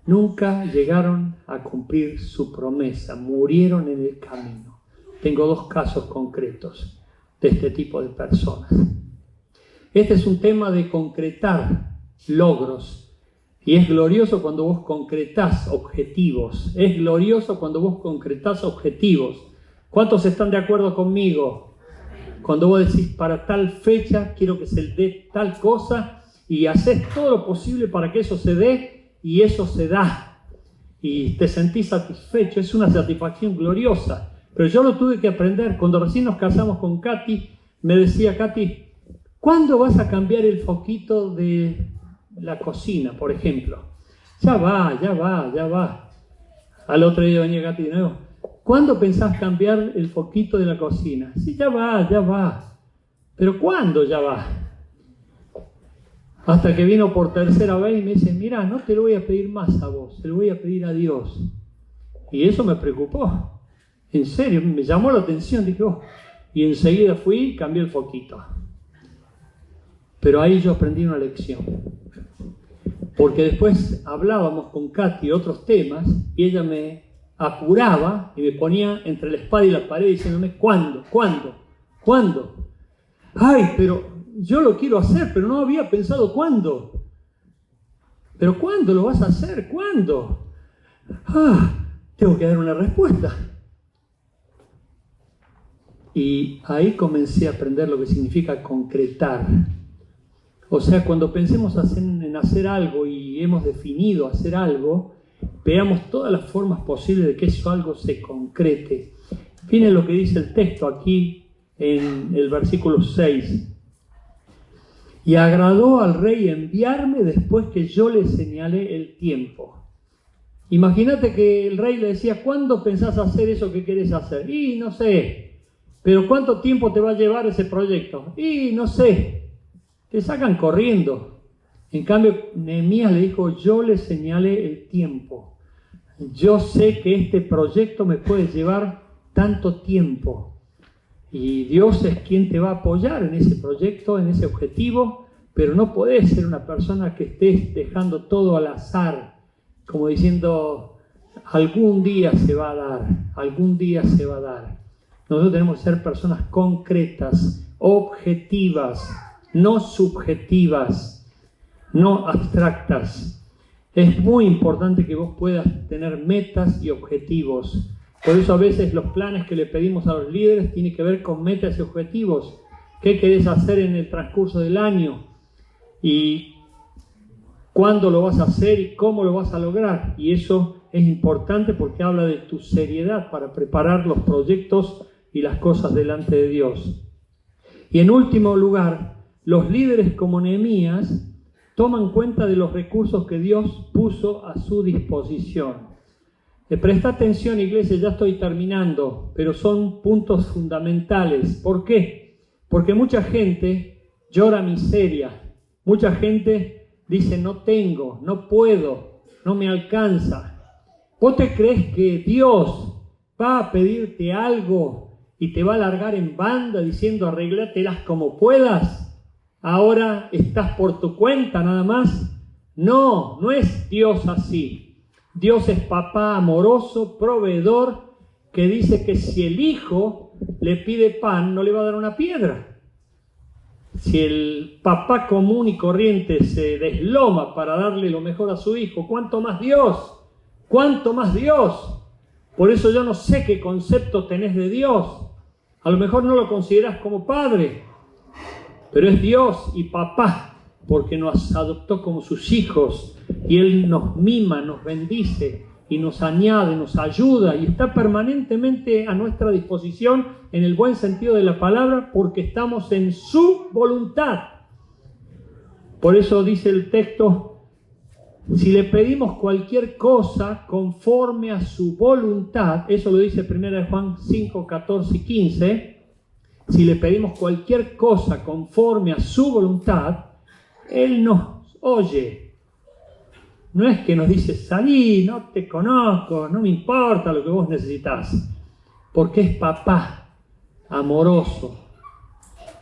Nunca llegaron a cumplir su promesa, murieron en el camino. Tengo 2 casos concretos de este tipo de personas. Este es un tema de concretar logros. Y es glorioso cuando vos concretás objetivos. Es glorioso cuando vos concretás objetivos. ¿Cuántos están de acuerdo conmigo? Cuando vos decís, para tal fecha quiero que se dé tal cosa, y haces todo lo posible para que eso se dé, y eso se da. Y te sentís satisfecho. Es una satisfacción gloriosa. Pero yo lo tuve que aprender. Cuando recién nos casamos con Katy, me decía Katy, ¿cuándo vas a cambiar el foquito de la cocina, por ejemplo? Ya va. Al otro día venía Katy de nuevo. ¿Cuándo pensás cambiar el foquito de la cocina? Sí, ya va. ¿Pero cuándo ya va? Hasta que vino por tercera vez y me dice, mira, no te lo voy a pedir más a vos, se lo voy a pedir a Dios. Y eso me preocupó. En serio, me llamó la atención. Dije, y enseguida fui y cambié el foquito. Pero ahí yo aprendí una lección. Porque después hablábamos con Katy otros temas y ella me apuraba y me ponía entre la espada y la pared diciéndome, ¿cuándo? ¿Cuándo? ¿Cuándo? Ay, pero yo lo quiero hacer, pero no había pensado cuándo. ¿Pero cuándo lo vas a hacer? ¿Cuándo? Tengo que dar una respuesta. Y ahí comencé a aprender lo que significa concretar. O sea, cuando pensemos en hacer algo y hemos definido hacer algo, veamos todas las formas posibles de que eso algo se concrete. Miren lo que dice el texto aquí en el versículo 6. Y agradó al rey enviarme después que yo le señalé el tiempo. Imagínate que el rey le decía, ¿cuándo pensás hacer eso que querés hacer? Y no sé, pero ¿cuánto tiempo te va a llevar ese proyecto? Y no sé, te sacan corriendo. En cambio, Nehemías le dijo, yo le señalé el tiempo. Yo sé que este proyecto me puede llevar tanto tiempo. Y Dios es quien te va a apoyar en ese proyecto, en ese objetivo, pero no podés ser una persona que estés dejando todo al azar, como diciendo, algún día se va a dar, algún día se va a dar. Nosotros tenemos que ser personas concretas, objetivas, no subjetivas, no abstractas. Es muy importante que vos puedas tener metas y objetivos. Por eso a veces los planes que le pedimos a los líderes tienen que ver con metas y objetivos. ¿Qué querés hacer en el transcurso del año? Y cuándo lo vas a hacer y cómo lo vas a lograr. Y eso es importante porque habla de tu seriedad para preparar los proyectos y las cosas delante de Dios. Y en último lugar, los líderes como Nehemías toman cuenta de los recursos que Dios puso a su disposición. Presta atención, iglesia, ya estoy terminando, pero son puntos fundamentales. ¿Por qué? Porque mucha gente llora miseria, mucha gente dice no tengo, no puedo, no me alcanza. ¿Vos te crees que Dios va a pedirte algo y te va a largar en banda diciendo arréglatelas como puedas? Ahora estás por tu cuenta nada más. No, no es Dios así. Dios es papá amoroso, proveedor, que dice que si el hijo le pide pan, no le va a dar una piedra. Si el papá común y corriente se desloma para darle lo mejor a su hijo, ¿cuánto más Dios? ¿Cuánto más Dios? Por eso yo no sé qué concepto tenés de Dios. A lo mejor no lo considerás como padre, pero es Dios y papá, porque nos adoptó como sus hijos y Él nos mima, nos bendice y nos añade, nos ayuda y está permanentemente a nuestra disposición en el buen sentido de la palabra porque estamos en su voluntad. Por eso dice el texto, si le pedimos cualquier cosa conforme a su voluntad, eso lo dice 1 Juan 5, 14 y 15, si le pedimos cualquier cosa conforme a su voluntad, Él nos oye. No es que nos dice, salí, no te conozco, no me importa lo que vos necesitas. Porque es papá amoroso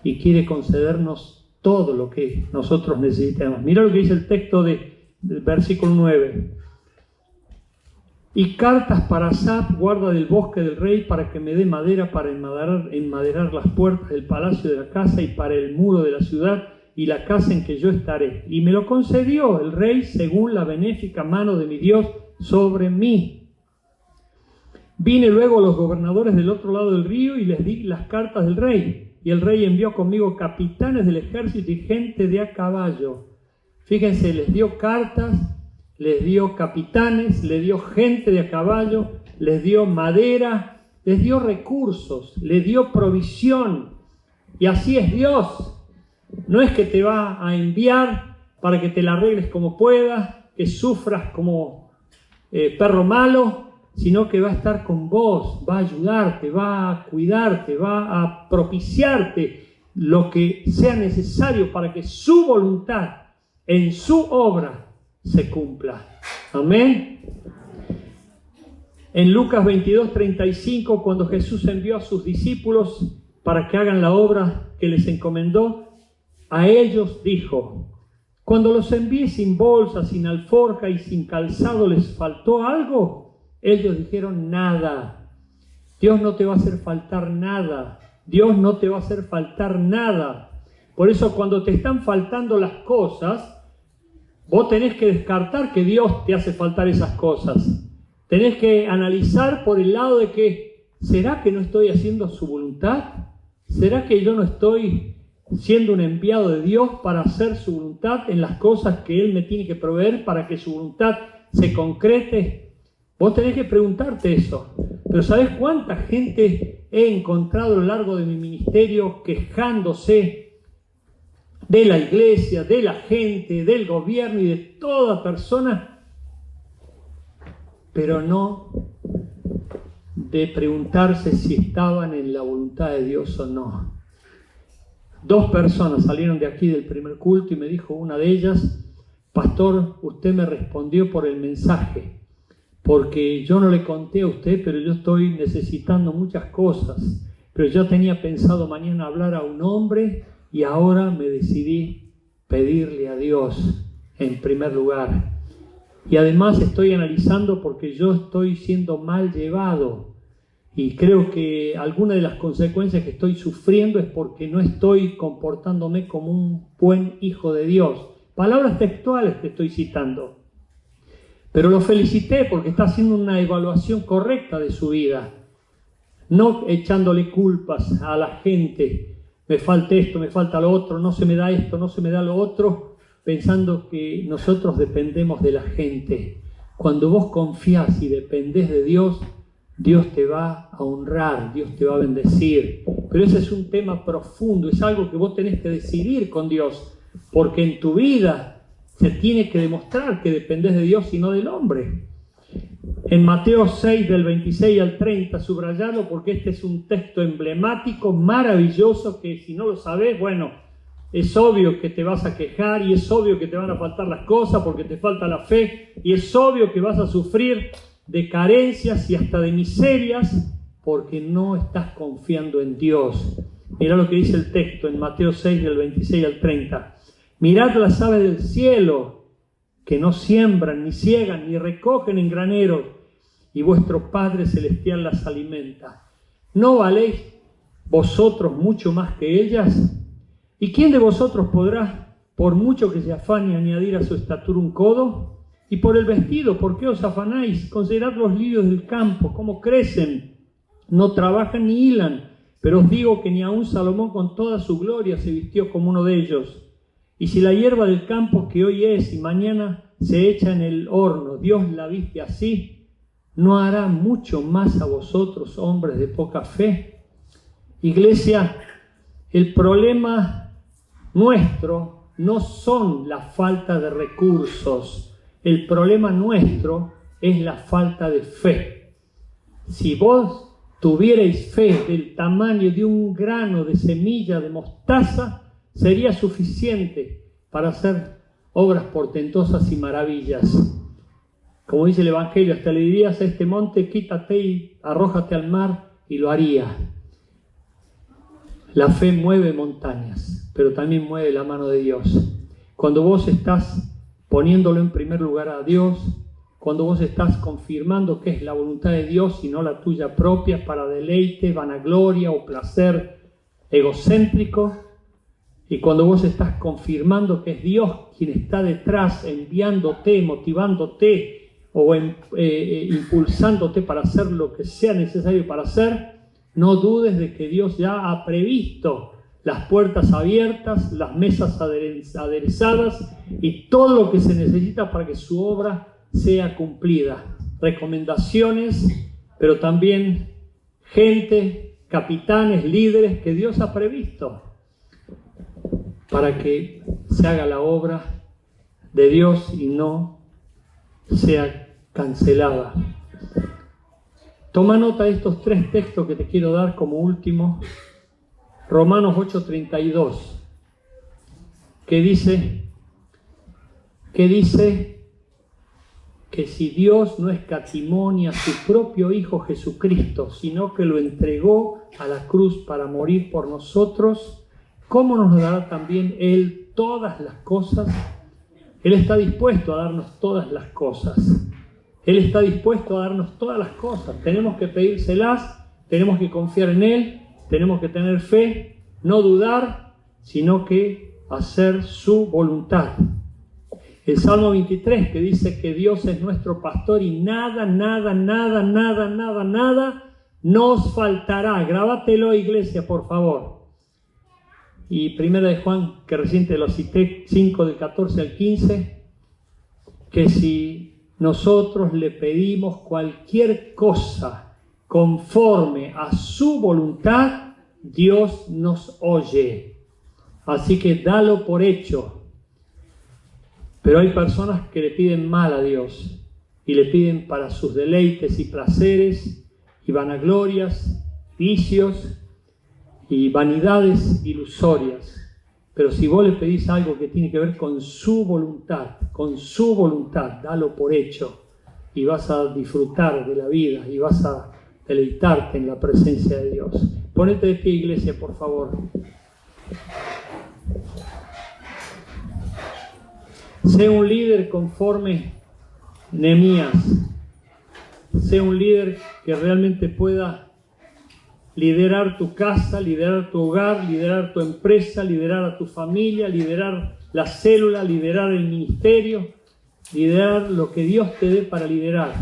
y quiere concedernos todo lo que nosotros necesitamos. Mira lo que dice el texto del versículo 9. Y cartas para Asaf, guarda del bosque del rey, para que me dé madera para enmaderar las puertas del palacio de la casa y para el muro de la ciudad, y la casa en que yo estaré. Y me lo concedió el rey según la benéfica mano de mi Dios sobre mí. Vine luego a los gobernadores del otro lado del río y les di las cartas del rey. Y el rey envió conmigo capitanes del ejército y gente de a caballo. Fíjense, les dio cartas, les dio capitanes, les dio gente de a caballo, les dio madera, les dio recursos, les dio provisión. Y así es Dios. No es que te va a enviar para que te la arregles como puedas, que sufras como perro malo, sino que va a estar con vos, va a ayudarte, va a cuidarte, va a propiciarte lo que sea necesario para que su voluntad en su obra se cumpla. Amén. En Lucas 22:35, cuando Jesús envió a sus discípulos para que hagan la obra que les encomendó, a ellos dijo: cuando los envié sin bolsa, sin alforja y sin calzado, ¿les faltó algo? Ellos dijeron: nada. Dios no te va a hacer faltar nada. Dios no te va a hacer faltar nada. Por eso cuando te están faltando las cosas, vos tenés que descartar que Dios te hace faltar esas cosas. Tenés que analizar por el lado de que, ¿será que no estoy haciendo su voluntad? ¿Será que yo no estoy siendo un enviado de Dios para hacer su voluntad en las cosas que Él me tiene que proveer para que su voluntad se concrete? Vos tenés que preguntarte eso. Pero ¿sabés cuánta gente he encontrado a lo largo de mi ministerio quejándose de la iglesia, de la gente, del gobierno y de toda persona, pero no de preguntarse si estaban en la voluntad de Dios o no? 2 personas salieron de aquí del primer culto y me dijo una de ellas: pastor, usted me respondió por el mensaje, porque yo no le conté a usted, pero yo estoy necesitando muchas cosas, pero yo tenía pensado mañana hablar a un hombre y ahora me decidí pedirle a Dios en primer lugar. Y además estoy analizando porque yo estoy siendo mal llevado y creo que alguna de las consecuencias que estoy sufriendo es porque no estoy comportándome como un buen hijo de Dios. Palabras textuales te estoy citando. Pero lo felicité porque está haciendo una evaluación correcta de su vida, no echándole culpas a la gente. Me falta esto, me falta lo otro, no se me da esto, no se me da lo otro, pensando que nosotros dependemos de la gente. Cuando vos confías y dependés de Dios, Dios te va a honrar, Dios te va a bendecir. Pero ese es un tema profundo, es algo que vos tenés que decidir con Dios, porque en tu vida se tiene que demostrar que dependés de Dios y no del hombre. En Mateo 6, del 26 al 30, subrayalo porque este es un texto emblemático, maravilloso, que si no lo sabés, bueno, es obvio que te vas a quejar y es obvio que te van a faltar las cosas porque te falta la fe y es obvio que vas a sufrir de carencias y hasta de miserias porque no estás confiando en Dios. Mirá lo que dice el texto en Mateo 6, del 26 al 30. Mirad las aves del cielo, que no siembran, ni ciegan, ni recogen en graneros, y vuestro Padre Celestial las alimenta. ¿No valéis vosotros mucho más que ellas? ¿Y quién de vosotros podrá, por mucho que se afane, añadir a su estatura un codo? Y por el vestido, ¿por qué os afanáis? Considerad los lirios del campo, cómo crecen, no trabajan ni hilan, pero os digo que ni aun Salomón con toda su gloria se vistió como uno de ellos. Y si la hierba del campo que hoy es y mañana se echa en el horno, Dios la viste así, ¿no hará mucho más a vosotros, hombres de poca fe? Iglesia, el problema nuestro no son la falta de recursos, el problema nuestro es la falta de fe. Si vos tuvierais fe del tamaño de un grano de semilla de mostaza, sería suficiente para hacer obras portentosas y maravillas. Como dice el Evangelio, hasta le dirías a este monte, quítate y arrójate al mar, y lo haría. La fe mueve montañas, pero también mueve la mano de Dios. Cuando vos estás poniéndolo en primer lugar a Dios, cuando vos estás confirmando que es la voluntad de Dios y no la tuya propia para deleite, vanagloria o placer egocéntrico, y cuando vos estás confirmando que es Dios quien está detrás, enviándote, motivándote o impulsándote para hacer lo que sea necesario para hacer, no dudes de que Dios ya ha previsto las puertas abiertas, las mesas aderezadas y todo lo que se necesita para que su obra sea cumplida. Recomendaciones, pero también gente, capitanes, líderes que Dios ha previsto para que se haga la obra de Dios y no sea cancelada. Toma nota de estos 3 textos que te quiero dar como último. Romanos 8:32, que dice que si Dios no escatimó ni a su propio Hijo Jesucristo, sino que lo entregó a la cruz para morir por nosotros, ¿cómo no nos dará también Él todas las cosas? Él está dispuesto a darnos todas las cosas. Él está dispuesto a darnos todas las cosas. Tenemos que pedírselas, tenemos que confiar en Él, tenemos que tener fe, no dudar, sino que hacer su voluntad. El Salmo 23 que dice que Dios es nuestro pastor y nada nos faltará. Grábatelo, iglesia, por favor. Y primera de Juan, que recién te lo cité, 5 del 14 al 15, que si nosotros le pedimos cualquier cosa conforme a su voluntad, Dios nos oye. Así que dalo por hecho. Pero hay personas que le piden mal a Dios y le piden para sus deleites y placeres y vanaglorias, vicios y vanidades ilusorias. Pero si vos le pedís algo que tiene que ver con su voluntad, dalo por hecho y vas a disfrutar de la vida y vas a deleitarte en la presencia de Dios. Ponete de pie, iglesia, por favor. Sé un líder conforme Nehemías. Sé un líder que realmente pueda liderar tu casa, liderar tu hogar, liderar tu empresa, liderar a tu familia, liderar la célula, liderar el ministerio, liderar lo que Dios te dé para liderar.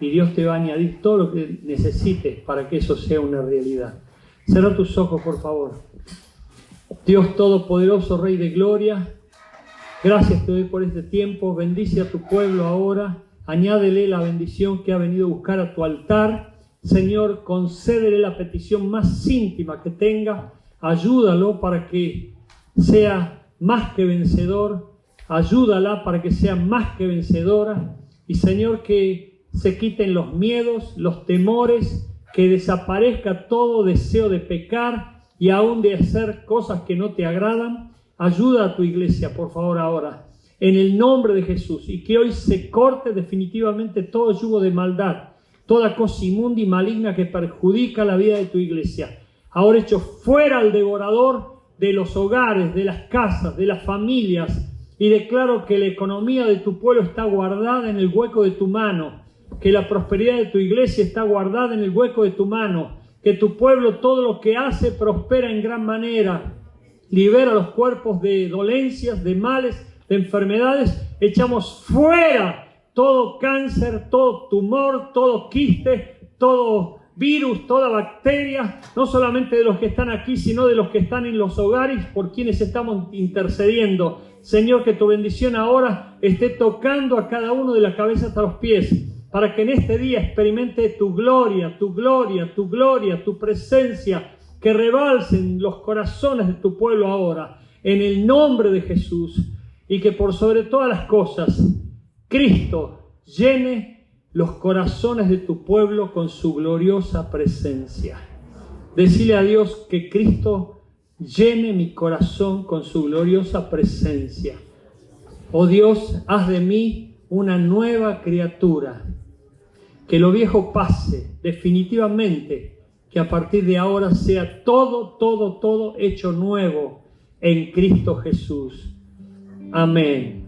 Y Dios te va a añadir todo lo que necesites para que eso sea una realidad. Cierra tus ojos, por favor. Dios Todopoderoso, Rey de Gloria, gracias te doy por este tiempo. Bendice a tu pueblo ahora. Añádele la bendición que ha venido a buscar a tu altar. Señor, concédele la petición más íntima que tenga. Ayúdalo para que sea más que vencedor. Ayúdala para que sea más que vencedora. Y Señor, que se quiten los miedos, los temores, que desaparezca todo deseo de pecar y aún de hacer cosas que no te agradan. Ayuda a tu iglesia, por favor, ahora, en el nombre de Jesús, y que hoy se corte definitivamente todo yugo de maldad, toda cosa inmunda y maligna que perjudica la vida de tu iglesia. Ahora echo fuera al devorador de los hogares, de las casas, de las familias, y declaro que la economía de tu pueblo está guardada en el hueco de tu mano, que la prosperidad de tu iglesia está guardada en el hueco de tu mano, que tu pueblo todo lo que hace prospera en gran manera. Libera los cuerpos de dolencias, de males, de enfermedades. Echamos fuera todo cáncer, todo tumor, todo quiste, todo virus, toda bacteria, no solamente de los que están aquí, sino de los que están en los hogares por quienes estamos intercediendo. Señor, que tu bendición ahora esté tocando a cada uno de la cabeza hasta los pies, para que en este día experimente tu gloria, tu gloria, tu gloria, tu presencia, que rebalsen los corazones de tu pueblo ahora, en el nombre de Jesús, y que por sobre todas las cosas, Cristo llene los corazones de tu pueblo con su gloriosa presencia. Decile a Dios que Cristo llene mi corazón con su gloriosa presencia. Oh Dios, haz de mí una nueva criatura. Que lo viejo pase definitivamente, que a partir de ahora sea todo hecho nuevo en Cristo Jesús. Amén.